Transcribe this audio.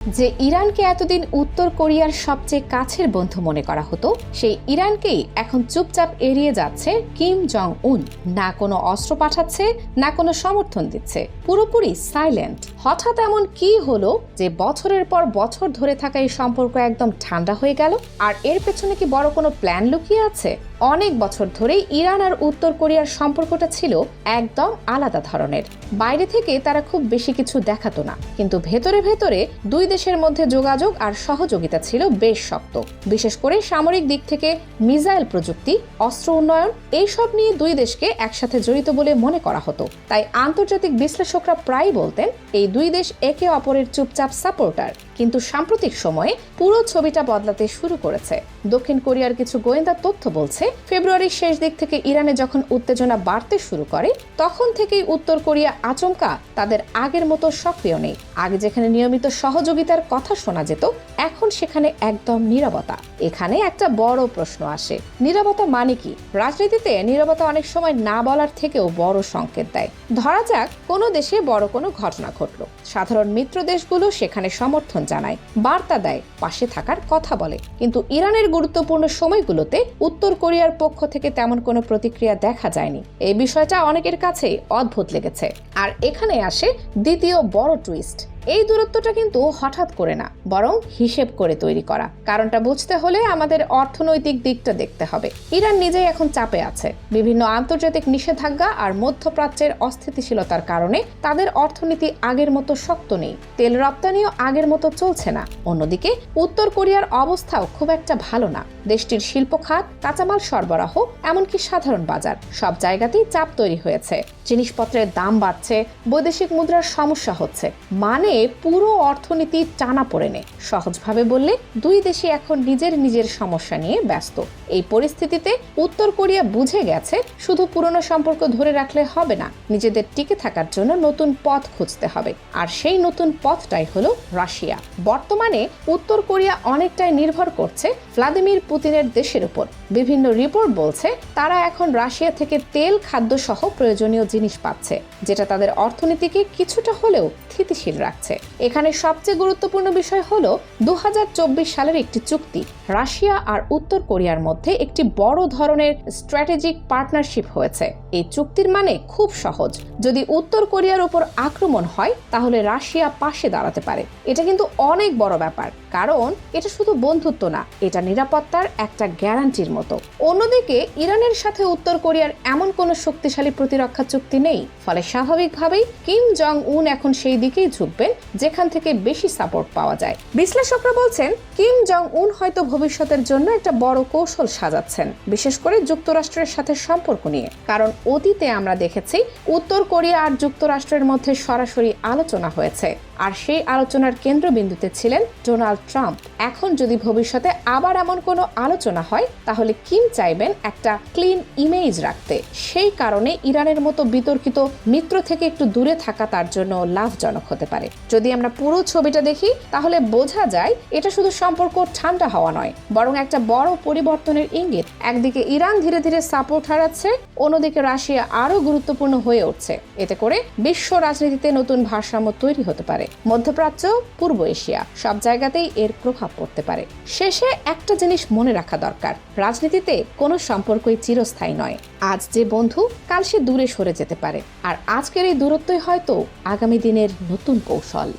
যে ইরানকে এতদিন উত্তর কোরিয়ার সবচেয়ে কাছের বন্ধু মনে করা হতো, সেই ইরানকেই এখন চুপচাপ এড়িয়ে যাচ্ছে কিম জং উন। না কোনো অস্ত্র পাঠাচ্ছে, না কোনো সমর্থন দিচ্ছে, পুরোপুরি সাইলেন্ট। হঠাৎ এমন কি হলো যে বছরের পর বছর ধরে থাকা এই সম্পর্ক একদম ঠান্ডা হয়ে গেল? আর এর পেছনে কি বড় কোনো প্ল্যান লুকিয়ে আছে? অনেক বছর ধরেই ইরান আর উত্তর কোরিয়ার সম্পর্কটা ছিল একদম আলাদা ধরনের। বাইরে থেকে তারা খুব বেশি কিছু দেখাতো না, কিন্তু ভেতরে ভেতরে দুই দেশের মধ্যে যোগাযোগ আর সহযোগিতা ছিল বেশ শক্ত। বিশেষ করে সামরিক দিক থেকে মিসাইল প্রযুক্তি, অস্ত্র উন্নয়ন, এইসব নিয়ে দুই দেশকে একসাথে জড়িত বলে মনে করা হতো। তাই আন্তর্জাতিক বিশ্লেষকরা প্রায় বলতেন এই দুই দেশ একে অপরের চুপচাপ সাপোর্টার। কিন্তু সাম্প্রতিক সময়ে পুরো ছবিটা বদলাতে শুরু করেছে। দক্ষিণ কোরিয়ার কিছু গোয়েন্দা তথ্য বলছে, ফেব্রুয়ারির শেষ দিক থেকে ইরানে যখন উত্তেজনা বাড়তে শুরু করে, তখন থেকেই উত্তর কোরিয়া আচমকা তাদের আগের মতো সক্রিয় নেই। আগে যেখানে নিয়মিত সহযোগিতার কথা শোনা যেত, এখন সেখানে একদম নীরবতা। এখানে একটা বড় প্রশ্ন আসে, নীরবতা মানে কি? রাজনীতিতে নীরবতা অনেক সময় না বলার থেকেও বড় সংকেত দেয়। ধরা যাক কোনো দেশে বড় কোনো ঘটনা ঘটলো, সাধারণ মিত্র দেশগুলো সেখানে সমর্থন জানায়, বার্তা দেয়, পাশে থাকার কথা বলে। কিন্তু ইরানের গুরুত্বপূর্ণ সময়গুলোতে উত্তর কোরিয়ার পক্ষ থেকে তেমন কোনো প্রতিক্রিয়া দেখা যায়নি। এই বিষয়টা অনেকের কাছেই অদ্ভুত লেগেছে। আর এখানে আসে দ্বিতীয় বড় টুইস্ট। এই দূরত্বটা কিন্তু হঠাৎ করে না, বরং হিসেব করে তৈরি করা। কারণটা বুঝতে হলে আমাদের অর্থনৈতিক দিকটা দেখতে হবে। ইরান নিজেই এখন চাপে আছে। বিভিন্ন আন্তর্জাতিক নিষেধাজ্ঞা আর মধ্যপ্রাচ্যের অস্থিতিশীলতার কারণে তাদের অর্থনীতি আগের মতো শক্ত নেই। তেল রপ্তানিও আগের মতো চলছে না। অন্যদিকে উত্তর কোরিয়ার অবস্থাও খুব একটা ভালো না। দেশটির শিল্প খাত, কাঁচামাল সরবরাহ, এমনকি সাধারণ বাজার, সব জায়গাতেই চাপ তৈরি হয়েছে। জিনিসপত্রের দাম বাড়ছে, বৈদেশিক মুদ্রার সমস্যা হচ্ছে, মানে পুরো অর্থনীতি টানা পড়ে নেই। সহজভাবে বললে দুই দেশই এখন নিজের সমস্যা নিয়ে ব্যস্ত। এই পরিস্থিতিতে উত্তর কোরিয়া বুঝে গেছে শুধু পুরনো সম্পর্ক ধরে রাখলে হবে না, নিজেদের টিকে থাকার জন্য নতুন পথ খুঁজতে হবে। আর সেই নতুন পথটাই হলো রাশিয়া। বর্তমানে উত্তর কোরিয়া অনেকটাই নির্ভর করছে ভ্লাদিমির পুতিনের দেশের উপর। বিভিন্ন রিপোর্ট বলছে তারা এখন রাশিয়া থেকে তেল, খাদ্য সহ প্রয়োজনীয় জিনিস পাচ্ছে, যেটা তাদের অর্থনীতিকে কিছুটা হলেও স্থিতিশীল রাখছে। এখানে সবচেয়ে গুরুত্বপূর্ণ বিষয় হলো 2024 সালের একটি চুক্তি। রাশিয়া আর উত্তর কোরিয়ার মধ্যে একটি বড় ধরনের স্ট্র্যাটেজিক পার্টনারশিপ হয়েছে। এই চুক্তির মানে খুব সহজ, যদি উত্তর কোরিয়ার উপর আক্রমণ হয় তাহলে রাশিয়া পাশে দাঁড়াতে পারে। এটা কিন্তু অনেক বড় ব্যাপার, কারণ এটা শুধু বন্ধুত্ব না, এটা নিরাপত্তার একটা গ্যারান্টির মতো। অন্যদিকে ইরানের সাথে উত্তর কোরিয়ার এমন কোনো শক্তিশালী প্রতিরক্ষা চুক্তি নেই, ফলে স্বাভাবিকভাবেই কিম জং উন এখন সেই দিকেই ঝুঁকবেন যেখান থেকে বেশি সাপোর্ট পাওয়া যায়। বিশ্লেষকরা বলছেন কিম জং উন হয়তো ভবিষ্যতের জন্য একটা বড় কৌশল সাজাচ্ছেন, বিশেষ করে যুক্তরাষ্ট্রের সাথে সম্পর্ক নিয়ে। কারণ অতীতে আমরা দেখেছি উত্তর কোরিয়া আর যুক্তরাষ্ট্রের মধ্যে সরাসরি আলোচনা হয়েছে, আর সেই আলোচনার কেন্দ্রবিন্দুতে ছিলেন ডোনাল্ড ট্রাম্প। এখন যদি ভবিষ্যতে আবার এমন কোনো আলোচনা হয়, তাহলে কিম চাইবেন একটা ক্লিন ইমেজ রাখতে। সেই কারণে ইরানের মতো বিতর্কিত মিত্র থেকে একটু দূরে থাকা তার জন্য লাভজনক হতে পারে। যদি আমরা পুরো ছবিটা দেখি, তাহলে বোঝা যায় এটা শুধু সম্পর্ক ঠান্ডা হওয়া নয়, বরং একটা বড় পরিবর্তনের ইঙ্গিত। একদিকে ইরান ধীরে ধীরে সাপোর্ট হারাচ্ছে, অন্যদিকে রাশিয়া আরো গুরুত্বপূর্ণ হয়ে উঠছে। এতে করে বিশ্ব রাজনীতিতে নতুন ভারসাম্য তৈরি হতে পারে। মধ্যপ্রাচ্য, পূর্ব এশিয়া, সব জায়গাতেই এর প্রভাব পড়তে পারে। শেষে একটা জিনিস মনে রাখা দরকার, রাজনীতিতে কোনো সম্পর্কই চিরস্থায়ী নয়। আজ যে বন্ধু, কাল সে দূরে সরে যেতে পারে। আর আজকের এই দূরত্বই হয়তো আগামী দিনের নতুন কৌশল।